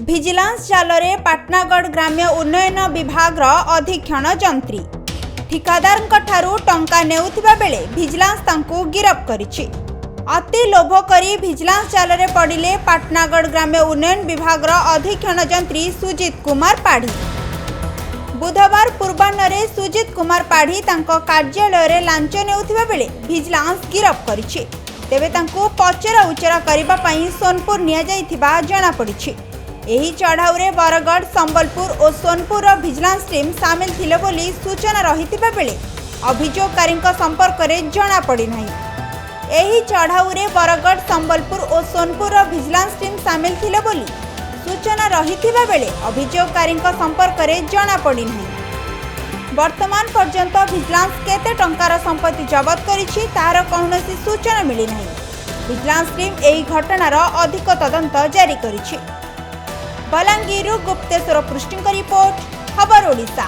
Vigilance जालरे Patnagarh ग्राम्य उन्नयन विभाग अधीक्षण जंत्री ठिकादार टंका नेउथिबा बेले विजिलेंस तांकु गिरफ्त करिछि। अति लोभ करी विजिलेंस जालरे पड़िले पाटनागढ़ ग्राम्य उन्नयन विभाग अधीक्षण जंत्री सुजित कुमार पाढ़ी। बुधवार पूर्वाह्न सुजित कुमार पाढ़ी तांको कार्यालय रे लांच नेउथिबा बेले विजिलेंस गिरफ्त करिछि। तेबे तांकु पचरा उचरा करिबा पई सोनपुर निया जाइथिबा जणा पड़िछि। एही चढ़ाऊ रे बरगढ़, संबलपुर और सोनपुर विजिलेंस टीम सामिल थिले बोली सूचना रहितिबा बेले अभियोगकारी संपर्क में जणा पड़ी नाही। एही चढ़ाऊ रे बरगढ़, संबलपुर और सोनपुर विजिलेंस टीम सामिल थिले बोली सूचना रहितिबा बेले अभियोगकारी संपर्क में जणा पड़ी नाही। वर्तमान पर्यंत विजिलेंस केते टंकार संपत्ति जबत करिछि तार कौनसी सूचना मिली नाही। विजिलेंस टीम एही घटनार अधिक तदंत जारी करिछि। बलांगीर गुप्तेश्वर पृष्टि रिपोर्ट खबर ओडिशा।